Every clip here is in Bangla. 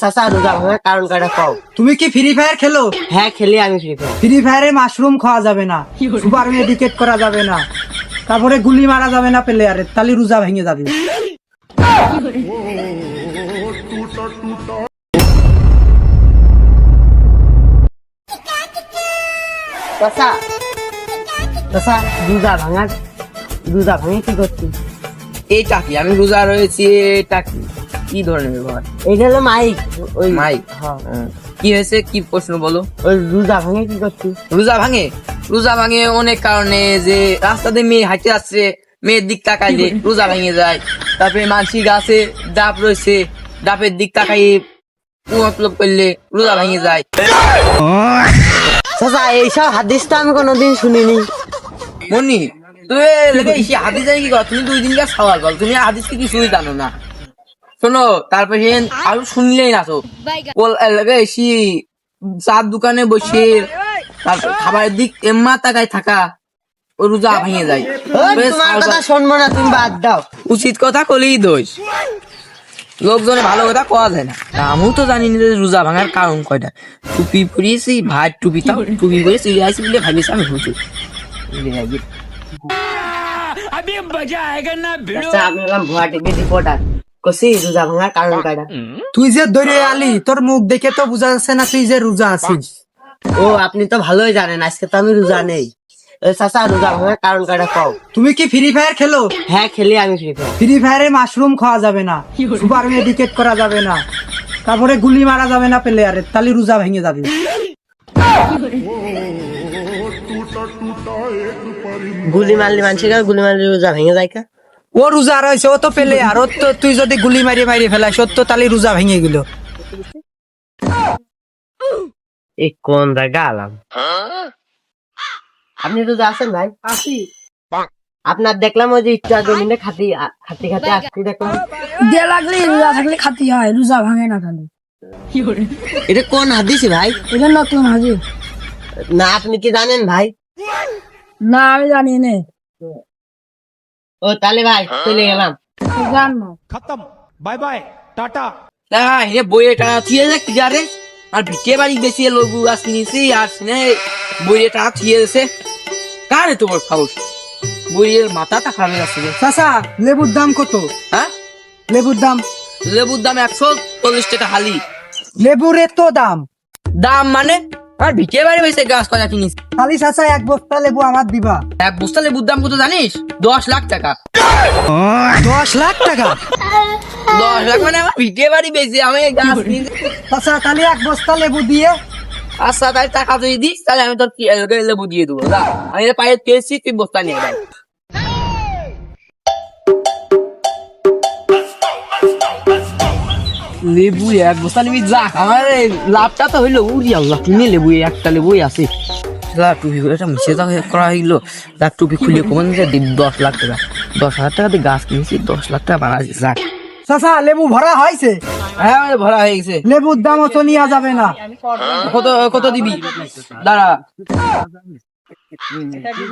চাচা রোজা ভাঙার কারণ কয়টা কও। তুমি কি ফ্রি ফায়ার খেলো? হ্যাঁ খেলি আমি ফ্রি ফায়ার। ফ্রি ফায়ারে মাশরুম খাওয়া যাবে না, সুপার মেডিকেট করা যাবে না, তারপরে গুলি মারা যাবে না প্লেয়ারের, তাহলে রোজা ভেঙে যাবে। চাচা চাচা রোজা ভাঙে কি করছি? এইটা কি? আমি রোজা রয়েছি, এটা কি কি ধরনের ব্যবহার? এইটা হলো মাইক। ওই মাইক? হ্যাঁ। কি হয়েছে, কি প্রশ্ন বলো? ওই রোজা ভাঙে কি করছি? রোজা ভাঙে? রোজা ভাঙে অনেক কারণে, যে রাস্তাতে মেয়ে হাঁটতে আসছে, মেয়ের দিক তাকাইলে রোজা ভেঙে যায়। তারপরে মানসি গাছে ডাব রয়েছে, ডাবের দিক তাকাই মতলব করলে রোজা ভেঙে যায়। চাচা এইসব হাদিস তো আমি কোনোদিন শুনিনি। মনি, তুমি হাদিস জানি কি কর? তুমি 2 দিনকার সওয়াল বল, তুমি হাদিস কি কিছুই জানো না। শোনো, তারপরে আরো শুনলেই না তো চার দোকানে বসে তারপর খাবারের দিক এম্মা তাকায় থাকা, ও রোজা ভেঙে যায়। তোমার কথা শুনবো না, তুমি বাদ দাও। উচিত কথা কলেই দোষ, লোকজনে ভালো কথা কওয়া যায় না। আমিও তো জানি না যে রোজা ভাঙার কারণ কয়টা। টুপি পরিয়েছি, ভাই টুপি পরিয়েছি বলে ভাবিস আমি হুজুর। চাচা আমি হলাম ভুয়া টিভি রিপোর্টার, কছি রোজা ভাঙার কারণ কয়টা। তুই যে ধরে আলি, তোর মুখ দেখে তো বোঝা যাচ্ছে না তুই যে রোজা আছিস। ও আপনি তো ভালোই জানেন, আজকে তো আমি রোজা নেই। চাচা রোজা ভাঙার কারণ কয়টা কও। তুমি কি ফ্রি ফায়ার খেলো? হ্যাঁ খেলি আমি ফ্রি ফায়ার। ফ্রি ফায়ারে মাশরুম খাওয়া যাবে না, সুপার মেডিকেট করা যাবে না, তারপরে গুলি মারা যাবে না প্লেয়ারের, তাহলে রোজা ভেঙে যাবে। গুলি মারলি মানুষের, গুলি মারলি রোজা ভেঙে যায় কা? ও রোজা রয়েছে, ও তো প্লেয়ার, ও তো তুই যদি গুলি মারি ফেলাস ওর তো তাহলে রোজা ভেঙে গেল। এই কোন জায়গা আলাম? আপনি রোজা আছেন ভাই? আসি। আপনার দেখলাম ওই যে ইচ্ছা জমিনে খাতি আসছি দেখলাম। দিয়ে লাগলে রোজা থাকলে খাতি হয়, রোজা ভাঙে না খালি। এটা কোন হাদিস ভাই? এটা নতুন হাজির। না আপনি কি জানেন ভাই? না আমি জানি না। ও তাহলে ভাই চলে গেলাম। জানো खत्म बाय बाय टाटा। বইয়েটা থিয়ে যাক যারে, আর ভিটে বাড়ি বেশি লোক আসনিছি আসনে বইয়েটা থিয়ে গেছে। কারে তোমার খাওস? বইয়ের মাথাটা খারাপ আছে। চাচা লেবুর দাম কত? হ্যাঁ, লেবুর দাম? লেবুর দাম 140 টাকা হালি। লেবুর এত দাম? দাম মানে আর ভিটে বাড়ি বেশি গাছ করা কিনিস। খালি চাচা 1 বস্তা লেবু আমার দিবা। 1 বস্তা লেবুর দাম কত জানিস? 10 লাখ টাকা। 10 লাখ টাকা? 10 লাখ মানে আমার ভিটে বাড়ি বেশি, আমি গাছ কিনছি। চাচা তাহলে 1 বস্তা লেবু দিয়ে। আচ্ছা তাই টাকা যদি দিস তাহলে আমি তোর লেবু দিয়ে দেবো। যা, আমি পায়ে পেয়েছি, তুই বস্তা নিয়ে যাই। লেবু 1 বস্তা নিবি, যা আমার লাভটা তো হইলো। উরি আল্লাহ, কিনে লেবু একটা লেবুই আছে। টুপি একটা মিশে করা হইলো। যাক টুপি খুলে কমান যে 10 লাখ টাকা, 10,000 টাকা দিয়ে গাছ কিনেছি, 10 লাখ টাকা বানাচ্ছি। যাক চাচা লেবু ভরা হয়েছে? হ্যাঁ আমার ভরা হয়ে গেছে। লেবুর দাম অত নেওয়া যাবে না। কত কত দিবি? দাঁড়া,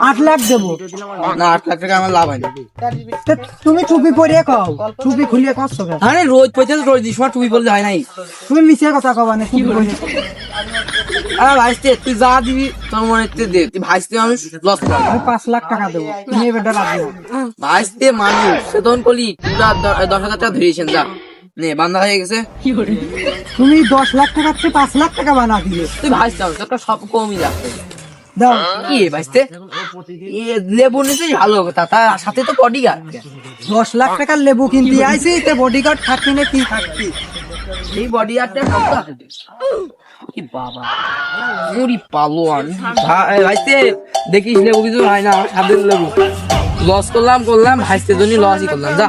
8 লাখ দেবো। না 8 লাখ টাকা আমার লাভ হয় না। তে তুমি টুপি পরিয়ে কও, টুপি খুলিয়ে কষ্ট কেন? আরে রোজ পয়সা রোজ দিস, টুপি বললে হয় নাই। তুমি মিছে কথা কবা না, টুপি পরিয়ে। আরে ভাইস্তে তুই যা দিবি তোর মনে দে, তুই ভাইস্তে মানুষ লস কর। আমি 5 লাখ টাকা দেবো, তুমি এবারটা রাখবে। ভাইস্তে মানুষ সে তখন কলি পুরা 10,000 টাকা ধরিয়েছেন। যা নে, বান্ধা হয়ে গেছে। তুমি 10 লাখ টাকা থেকে 5 লাখ টাকা বানা দিলে। তুই ভাইস্তে তোর সব কমই যাচ্ছে। দাও। কি ভাইস্তে লেবু নিছিস ভালো কথা, তার সাথে তো বডিগার্ড। 10 লাখ টাকার লেবু কিনতে আইছি, তে বডিগার্ড থাকবি না কি থাকবি? এই বডিগার্ডটা কত আছে? কি বাবা মুড়ি পালোয়ান ভাইস্তে, দেখিস লেবু কিছু হয় না, সাদের লেবু লস করলাম ভাইস্তে জন্য লসই করলাম। যা।